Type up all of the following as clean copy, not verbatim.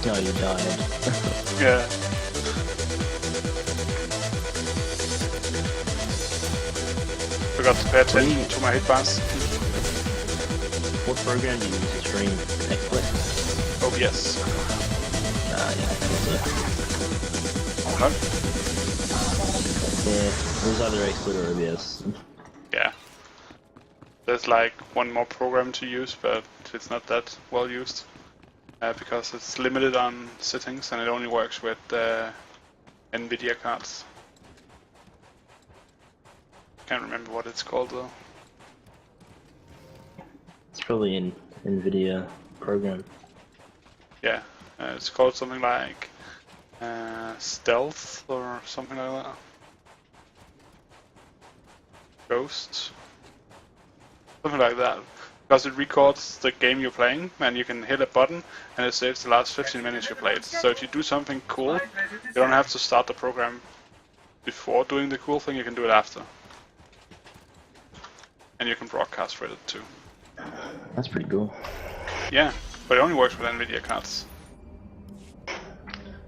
No, you died. Yeah. Forgot to pay attention to my hitbox. What program do you use to stream? XSplit? OBS. Yeah, Huh? it was either XSplit or OBS. Yeah. There's like one more program to use, but it's not that well used. Because it's limited on settings and it only works with NVIDIA cards. Can't remember what it's called though. It's probably an NVIDIA program. Yeah, it's called something like Stealth or something like that. Ghost. Something like that. Because it records the game you're playing, and you can hit a button, and it saves the last 15 minutes you played. So if you do something cool, you don't have to start the program before doing the cool thing, you can do it after. And you can broadcast with it too. That's pretty cool. Yeah, but it only works with NVIDIA cards.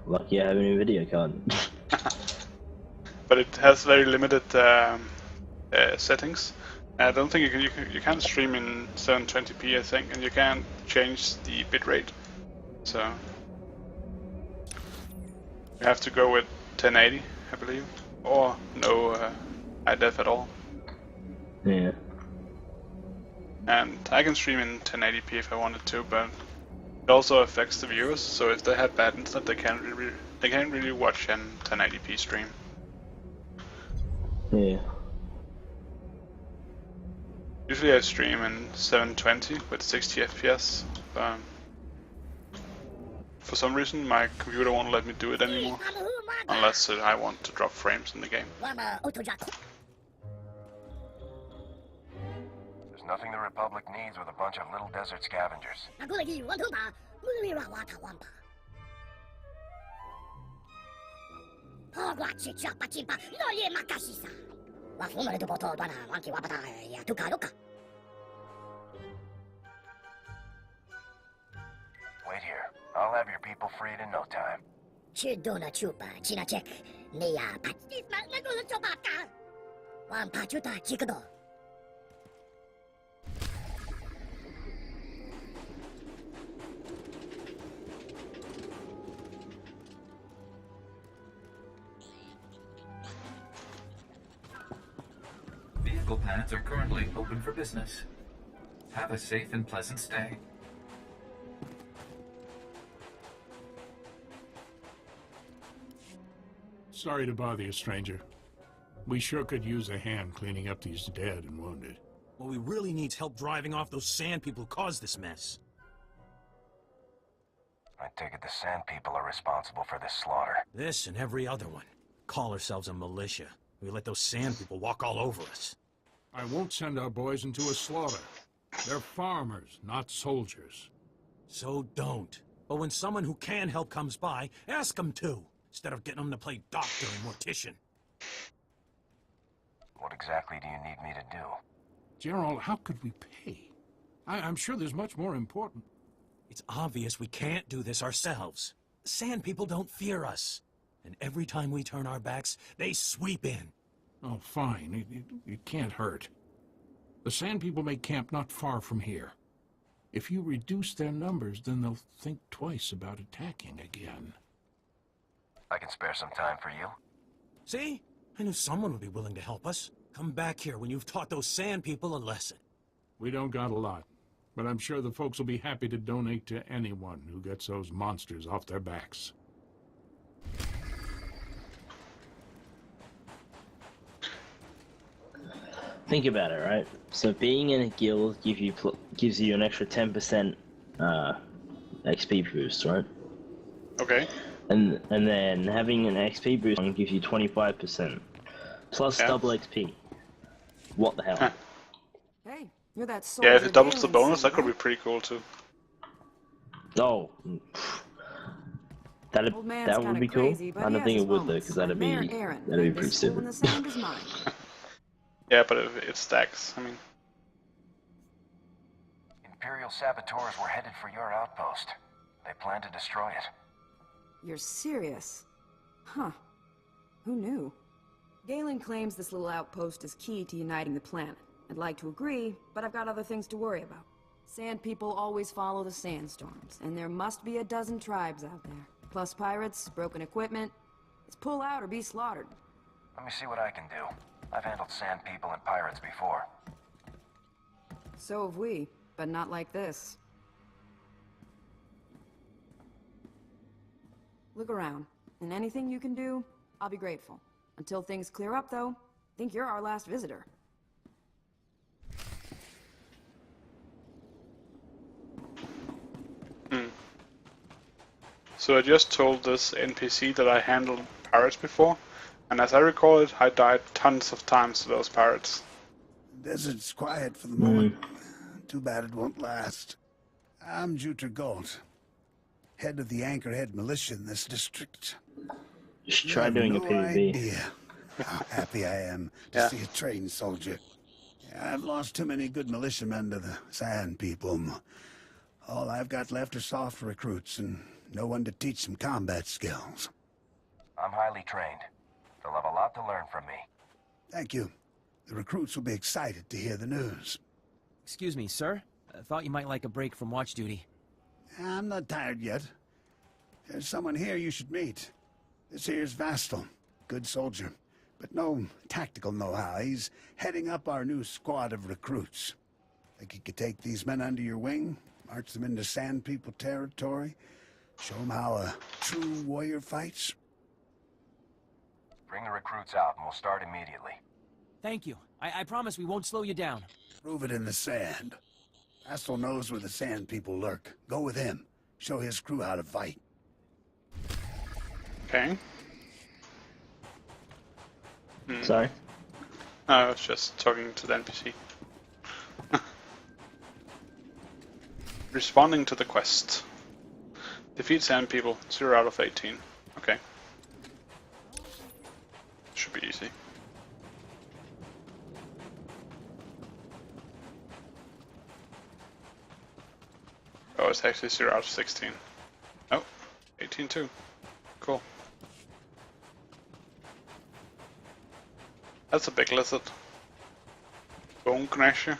Lucky I have an NVIDIA card. But it has very limited settings. I don't think you can stream in 720p, I think, and you can't change the bitrate. So you have to go with 1080, I believe, or no high def at all. Yeah. And I can stream in 1080p if I wanted to, but it also affects the viewers. So if they have bad internet, they can't really watch an 1080p stream. Yeah. Usually I stream in 720 with 60 FPS. For some reason my computer won't let me do it anymore. Unless I want to drop frames in the game. There's nothing the Republic needs with a bunch of little desert scavengers. Wait here. I'll have your people freed in no time. Vehicle paths are currently open for business. Have a safe and pleasant stay. Sorry to bother you, stranger. We sure could use a hand cleaning up these dead and wounded. What we really need's help driving off those sand people who caused this mess. I take it the sand people are responsible for this slaughter. This and every other one. Call ourselves a militia. We let those sand people walk all over us. I won't send our boys into a slaughter. They're farmers, not soldiers. So don't. But when someone who can help comes by, ask them to, instead of getting them to play doctor and mortician. What exactly do you need me to do? General, how could we pay? I'm sure there's much more important. It's obvious we can't do this ourselves. The Sand People don't fear us. And every time we turn our backs, they sweep in. Oh, fine. It can't hurt. The Sand People may camp not far from here. If you reduce their numbers, then they'll think twice about attacking again. I can spare some time for you. See? I knew someone would be willing to help us. Come back here when you've taught those Sand People a lesson. We don't got a lot, but I'm sure the folks will be happy to donate to anyone who gets those monsters off their backs. Think about it, right? So being in a guild gives you an extra 10% XP boost, right? Okay. And then having an XP boost gives you 25% plus double XP. What the hell? Huh. Hey, you're that soldier. Yeah, if it doubles the Galen bonus, that suit, could be right? pretty cool too. Oh, that Old man's would kinda be cool. crazy, but I he don't has think his it would though, moments. because that'd be Mayor Aaron pretty made this school in stupid. the sand is mine. Yeah, but it stacks. I mean, Imperial saboteurs were headed for your outpost. They plan to destroy it. You're serious? Huh. Who knew? Galen claims this little outpost is key to uniting the planet. I'd like to agree, but I've got other things to worry about. Sand people always follow the sandstorms, and there must be a dozen tribes out there. Plus pirates, broken equipment. It's pull out or be slaughtered. Let me see what I can do. I've handled Sand People and pirates before. So have we, but not like this. Look around, and anything you can do, I'll be grateful. Until things clear up, though, I think you're our last visitor. so I just told this NPC that I handled pirates before, and as I recall it, I died tons of times to those pirates. Desert's quiet for the moment. Too bad it won't last. I'm Juter Galt, head of the Anchorhead militia in this district. Just try doing a no PvP. idea how happy I am to see a trained soldier. I've lost too many good militiamen to the Sand People. All I've got left are soft recruits and no one to teach them combat skills. I'm highly trained. They'll have a lot to learn from me. Thank you. The recruits will be excited to hear the news. Excuse me, sir. I thought you might like a break from watch duty. I'm not tired yet. There's someone here you should meet. This here's Vastal. Good soldier, but no tactical know-how. He's heading up our new squad of recruits. Think you could take these men under your wing, march them into Sand People territory, show them how a true warrior fights? Bring the recruits out and we'll start immediately. Thank you. I promise we won't slow you down. Prove it in the sand. Vastal knows where the Sand People lurk. Go with him. Show his crew how to fight. Okay. Sorry? I was just talking to the NPC. Responding to the quest. Defeat Sand People, 0 out of 18. Okay. Should be easy. Oh, it's actually 0 out of 16. Oh, 18 too. Cool. That's a big lizard. Bone Gnasher.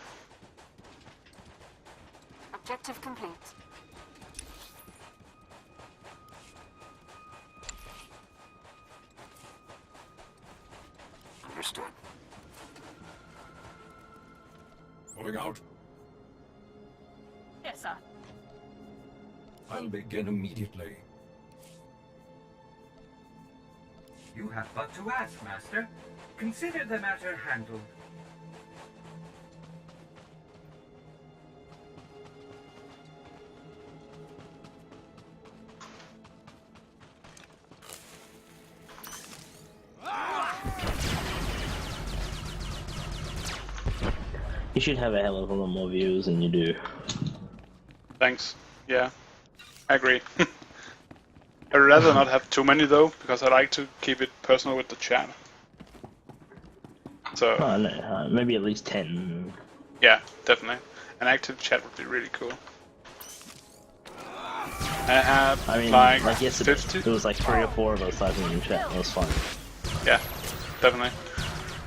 Objective complete. Understood. Going out. Yes, sir. I'll begin immediately. You have but to ask, Master. Consider the matter handled. You should have a hell of a lot more viewers than you do. Thanks. Yeah, I agree. I'd rather not have too many though, because I like to keep it personal with the chat. So I don't know, maybe at least 10. yeah, definitely. An active chat would be really cool. I have I mean, like like yesterday, 50. there was like 3 or 4 of us typing in chat. It was fun. Yeah, definitely.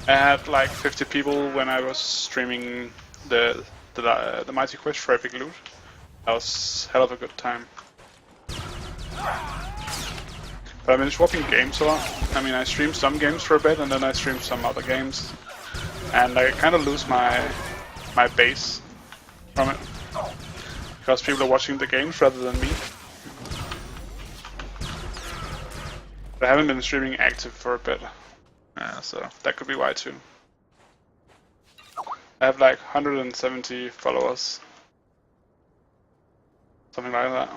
I had like 50 people when I was streaming the Mighty Quest for Epic Loot. That was hell of a good time. But I've been swapping games a lot. I mean, I stream some games for a bit, and then I stream some other games, and I kind of lose my base from it because people are watching the games rather than me. But I haven't been streaming active for a bit, so that could be why too. I have like 170 followers, something like that.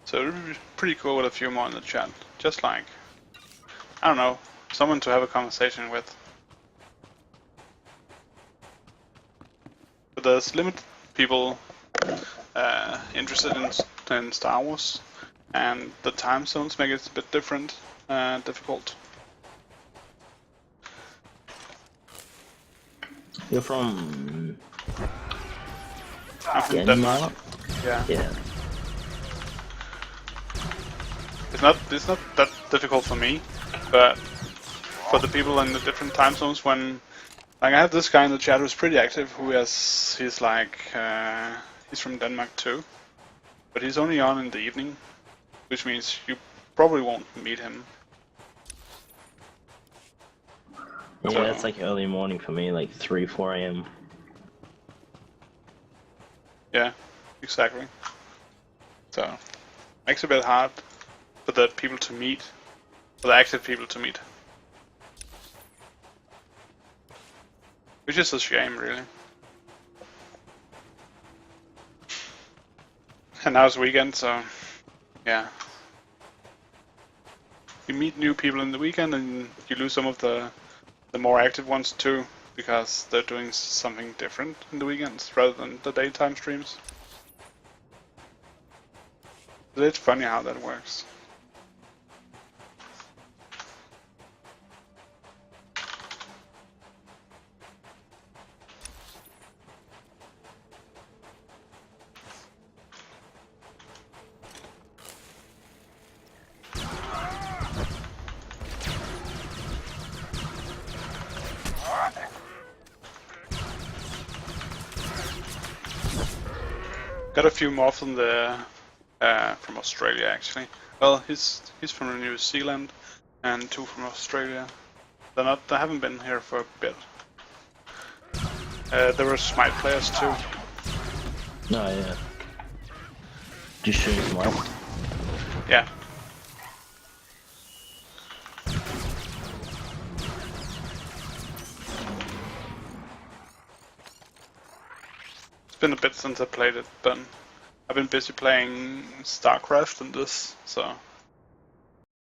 So it would be pretty cool with a few more in the chat. Just like, I don't know, someone to have a conversation with. But there's limited people interested in Star Wars, and the time zones make it a bit different, difficult. You're from I'm from Denmark? Denmark. Yeah. Yeah. It's not that difficult for me, but for the people in the different time zones, when like I have this guy in the chat who's pretty active, he's from Denmark too, but he's only on in the evening, which means you probably won't meet him. Yeah, So- it's like early morning for me, like 3, 4 a.m. Yeah, exactly. So makes it a bit hard for the people to meet, for the active people to meet. Which is a shame, really. And now it's weekend, so yeah. You meet new people in the weekend, and you lose some of the more active ones too, because they're doing something different in the weekends rather than the daytime streams. But it's funny how that works. Got a few more from from Australia actually. Well, he's from New Zealand, and 2 from Australia. They haven't been here for a bit. There were Smite players too. No, yeah. Just shooting some light. Yeah. It's been a bit since I played it, but I've been busy playing StarCraft and this, so